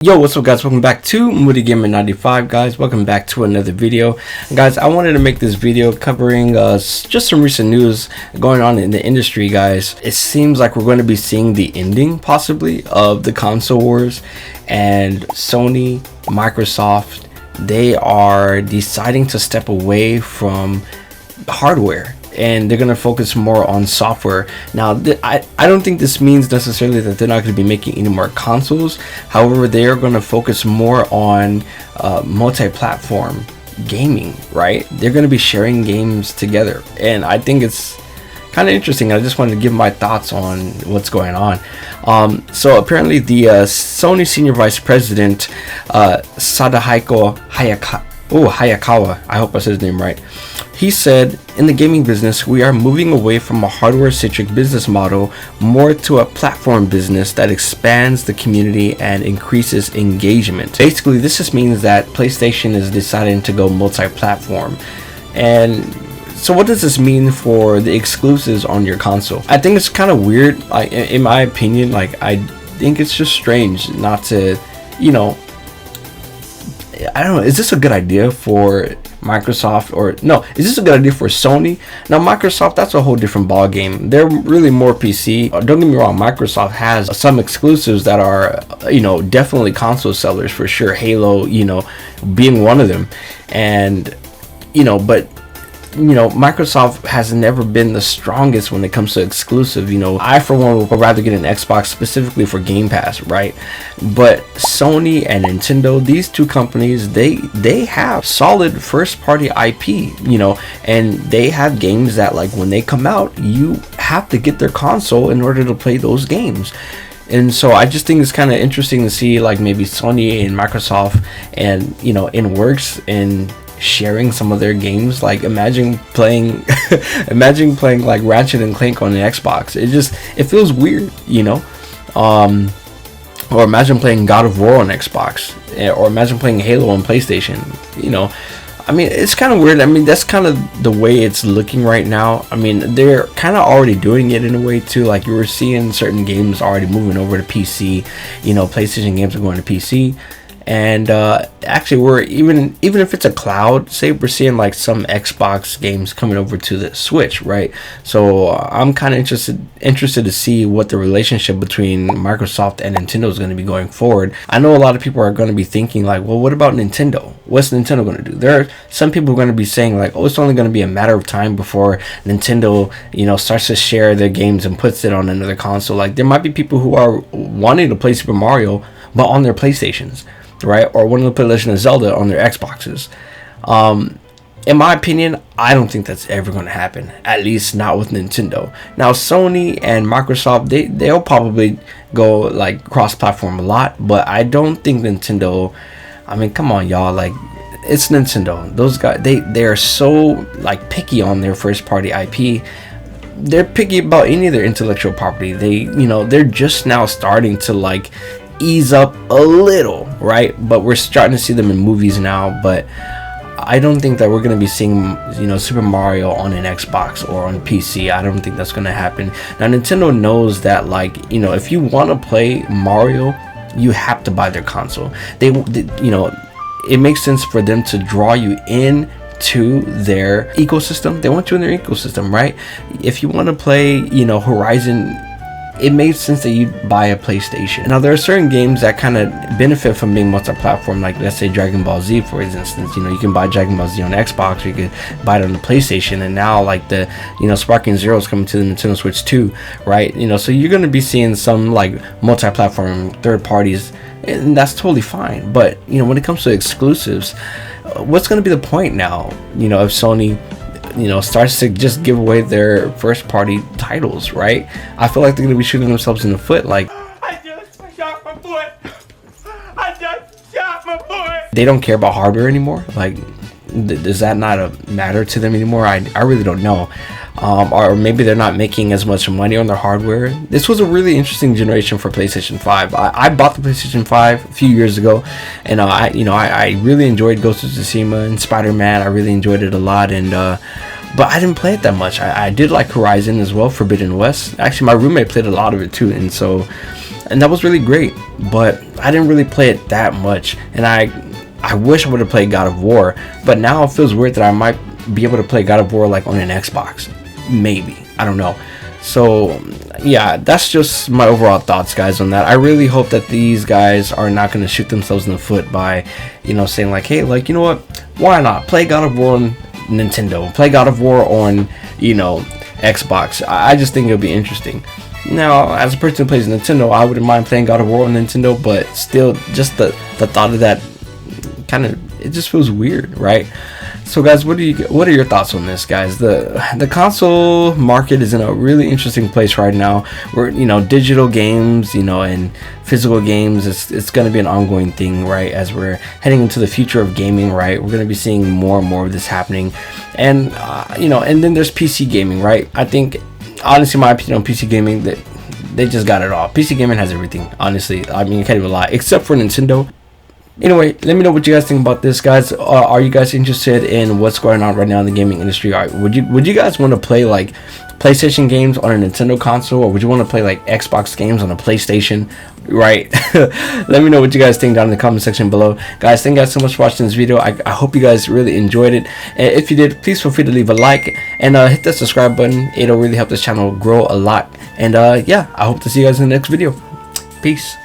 Yo, what's up guys, welcome back to Moody Gamer 95 guys. Welcome back to another video. Guys, I wanted to make this video covering just some recent news going on in the industry. Guys, it seems like we're going to be seeing the ending possibly of the console wars, and Sony, Microsoft, they are deciding to step away from hardware and they're going to focus more on software. Now I don't think this means necessarily that they're not going to be making any more consoles. However, they are going to focus more on multi-platform gaming, right? They're going to be sharing games together, and I think it's kind of interesting. I just wanted to give my thoughts on what's going on. So apparently the Sony senior vice president Sadahiko Hayakawa, I hope I said his name right, he said, in the gaming business, we are moving away from a hardware-centric business model more to a platform business that expands the community and increases engagement. Basically, this just means that PlayStation is deciding to go multi-platform. And so what does this mean for the exclusives on your console? I think it's kind of weird, like, in my opinion. Like, I think it's just strange not to, you know, I don't know, is this a good idea for Microsoft, or no, is this a good idea for Sony? Now Microsoft, that's a whole different ball game. They're really more PC. Don't get me wrong, Microsoft has some exclusives that are, you know, definitely console sellers for sure. Halo, you know, being one of them. And you know, but you know, Microsoft has never been the strongest when it comes to exclusive. You know, I for one would rather get an Xbox specifically for Game Pass, right? But Sony and Nintendo, these two companies, they have solid first party IP, you know, and they have games that, like, when they come out, you have to get their console in order to play those games. And so I just think it's kind of interesting to see, like, maybe Sony and Microsoft and, you know, in works and sharing some of their games. Like, imagine playing imagine playing like Ratchet and Clank on the Xbox. It feels weird, you know. Or imagine playing God of War on Xbox, or imagine playing Halo on PlayStation, you know. I mean, it's kind of weird. I mean, that's kind of the way it's looking right now. I mean, they're kind of already doing it in a way too. Like, you were seeing certain games already moving over to PC, you know, PlayStation games are going to PC. And actually, we're even if it's a cloud, say we're seeing like some Xbox games coming over to the Switch, right? So I'm kind of interested to see what the relationship between Microsoft and Nintendo is going to be going forward. I know a lot of people are going to be thinking like, well, what about Nintendo? What's Nintendo going to do? There are some people going to be saying like, oh, it's only going to be a matter of time before Nintendo, you know, starts to share their games and puts it on another console. Like, there might be people who are wanting to play Super Mario, but on their PlayStations, right? Or wanting to play Legend of Zelda on their Xboxes. In my opinion, I don't think that's ever going to happen, at least not with Nintendo. Now Sony and Microsoft, they'll probably go like cross-platform a lot, but I don't think Nintendo, I mean, come on y'all, like, it's Nintendo. Those guys, they're so like picky on their first party IP. They're picky about any of their intellectual property. They, you know, they're just now starting to like ease up a little, right? But we're starting to see them in movies now. But I don't think that we're going to be seeing, you know, Super Mario on an Xbox or on PC. I don't think that's going to happen. Now Nintendo knows that, like, you know, if you want to play Mario, you have to buy their console. They, you know, it makes sense for them to draw you in to their ecosystem. They want you in their ecosystem, right? If you want to play, you know, Horizon, it made sense that you buy a PlayStation. Now there are certain games that kind of benefit from being multi-platform, like let's say Dragon Ball Z, for instance. You know, you can buy Dragon Ball Z on Xbox, or you could buy it on the PlayStation, and now like the, you know, Sparking Zero is coming to the Nintendo Switch 2, right? You know, so you're going to be seeing some like multi-platform third parties, and that's totally fine. But you know, when it comes to exclusives, what's going to be the point now, you know, if Sony, you know, starts to just give away their first party titles, right? I feel like they're gonna be shooting themselves in the foot. Like, I just shot my foot. They don't care about hardware anymore. Like, does that not matter to them anymore? I really don't know. Or maybe they're not making as much money on their hardware. This was a really interesting generation for PlayStation 5. I bought the PlayStation 5 a few years ago, and I really enjoyed Ghost of Tsushima and Spider-Man. I really enjoyed it a lot, and but I didn't play it that much. I did like Horizon as well, Forbidden West. Actually, my roommate played a lot of it too, and so and that was really great, but I didn't really play it that much, and I wish I would have played God of War, but now it feels weird that I might be able to play God of War like on an Xbox, maybe, I don't know. So yeah, that's just my overall thoughts, guys, on that. I really hope that these guys are not going to shoot themselves in the foot by, you know, saying like, hey, like, you know what, why not play God of War on Nintendo, play God of War on, you know, Xbox. I just think it'll be interesting. Now, as a person who plays Nintendo, I wouldn't mind playing God of War on Nintendo, but still, just the thought of that kind of, it just feels weird, right? So guys, what are your thoughts on this, guys? The console market is in a really interesting place right now, where, you know, digital games, you know, and physical games, it's going to be an ongoing thing, right? As we're heading into the future of gaming, right? We're going to be seeing more and more of this happening, and you know, and then there's PC gaming, right? I think, honestly, my opinion on PC gaming, that they just got it all. PC gaming has everything, honestly. I mean, you can't even lie, except for Nintendo. Anyway, let me know what you guys think about this, guys. Are you guys interested in what's going on right now in the gaming industry? Would you guys want to play like PlayStation games on a Nintendo console, or would you want to play like Xbox games on a PlayStation, right? Let me know what you guys think down in the comment section below, guys. Thank you guys so much for watching this video. I hope you guys really enjoyed it, and if you did, please feel free to leave a like and hit that subscribe button. It'll really help this channel grow a lot. And yeah, I hope to see you guys in the next video. Peace.